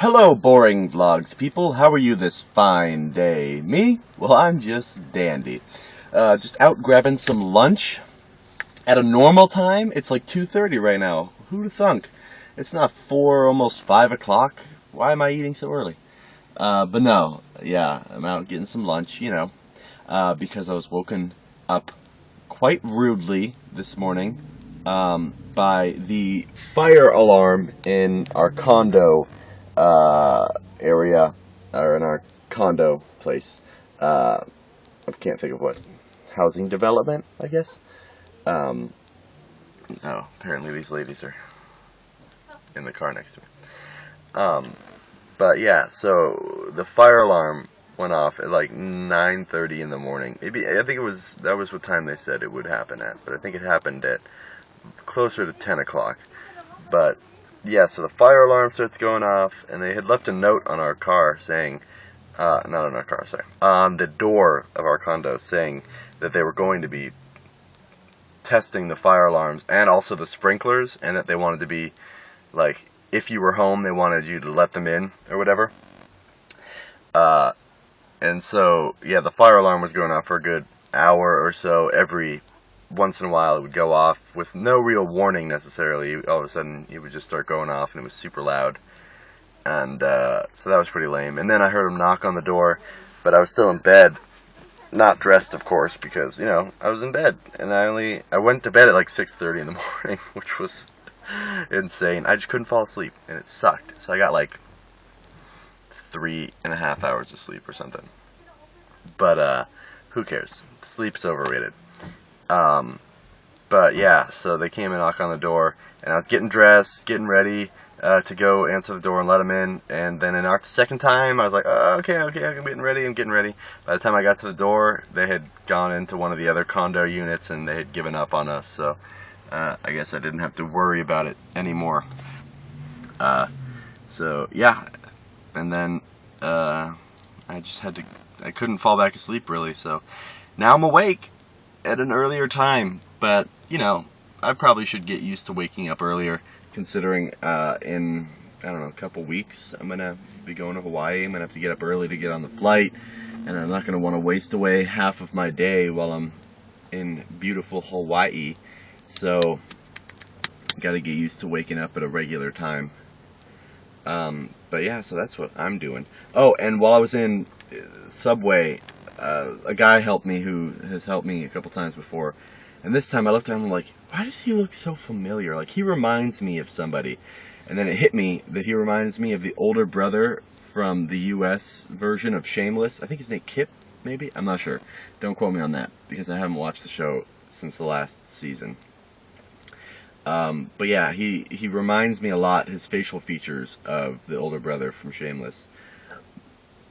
Hello, boring vlogs people. How are you this fine day? Me? Well, I'm just dandy. Just out grabbing some lunch. At a normal time, it's like 2:30 right now. Who'd have thunk? It's not 4, almost 5 o'clock. Why am I eating so early? But no, yeah, I'm out getting some lunch, because I was woken up quite rudely this morning by the fire alarm in our condo area, or in our condo place. I can't think of what housing development, I guess. Oh, apparently these ladies are in the car next to me. But yeah, so the fire alarm went off at like 9:30 in the morning. Maybe I think that was what time they said it would happen at, but I think it happened at closer to 10 o'clock. But yeah, so the fire alarm starts going off, and they had left a note on our car saying, not on our car, sorry, on the door of our condo saying that they were going to be testing the fire alarms and also the sprinklers, and that they wanted to be, like, if you were home, they wanted you to let them in, or whatever. And so, yeah, the fire alarm was going off for a good hour or so. Every once in a while it would go off with no real warning necessarily. All of a sudden it would just start going off, and it was super loud. And so that was pretty lame. And then I heard him knock on the door, but I was still in bed, not dressed, of course, because, I was in bed. And I went to bed at like 6:30 in the morning, which was insane. I just couldn't fall asleep, and it sucked. So I got like 3.5 hours of sleep or something. But who cares? Sleep's overrated. But yeah, so they came and knocked on the door, and I was getting dressed, getting ready to go answer the door and let them in. And then they knocked the second time. I was like, oh, okay, I'm getting ready. By the time I got to the door, they had gone into one of the other condo units, and they had given up on us. So I guess I didn't have to worry about it anymore. So yeah, and then I couldn't fall back asleep really. So now I'm awake at an earlier time, but I probably should get used to waking up earlier, considering in, I don't know, a couple weeks I'm gonna be going to Hawaii. I'm gonna have to get up early to get on the flight, and I'm not gonna want to waste away half of my day while I'm in beautiful Hawaii. So gotta get used to waking up at a regular time. But yeah, so that's what I'm doing. Oh, and while I was in Subway, a guy helped me who has helped me a couple times before. And this time I looked at him like, why does he look so familiar? Like, he reminds me of somebody. And then it hit me that he reminds me of the older brother from the US version of Shameless. I think his name Kip, maybe? I'm not sure. Don't quote me on that, because I haven't watched the show since the last season. But yeah, he reminds me a lot, his facial features, of the older brother from Shameless.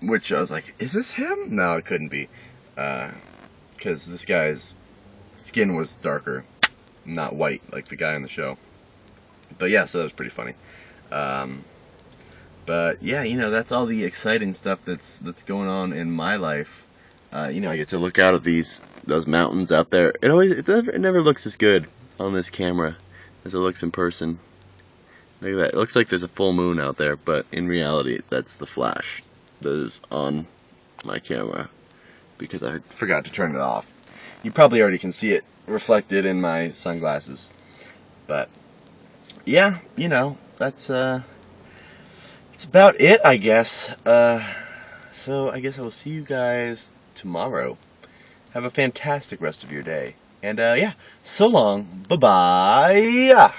Which I was like, is this him? No, it couldn't be. Because this guy's skin was darker, not white like the guy on the show. But yeah, so that was pretty funny. But yeah, that's all the exciting stuff that's going on in my life. I get to look out at those mountains out there. It never looks as good on this camera as it looks in person. Look at that. It looks like there's a full moon out there, but in reality, that's the flash that is on my camera, because I forgot to turn it off. You probably already can see it reflected in my sunglasses. But yeah, that's about it, I guess. So I guess I will see you guys tomorrow. Have a fantastic rest of your day. And yeah, so long. Bye-bye.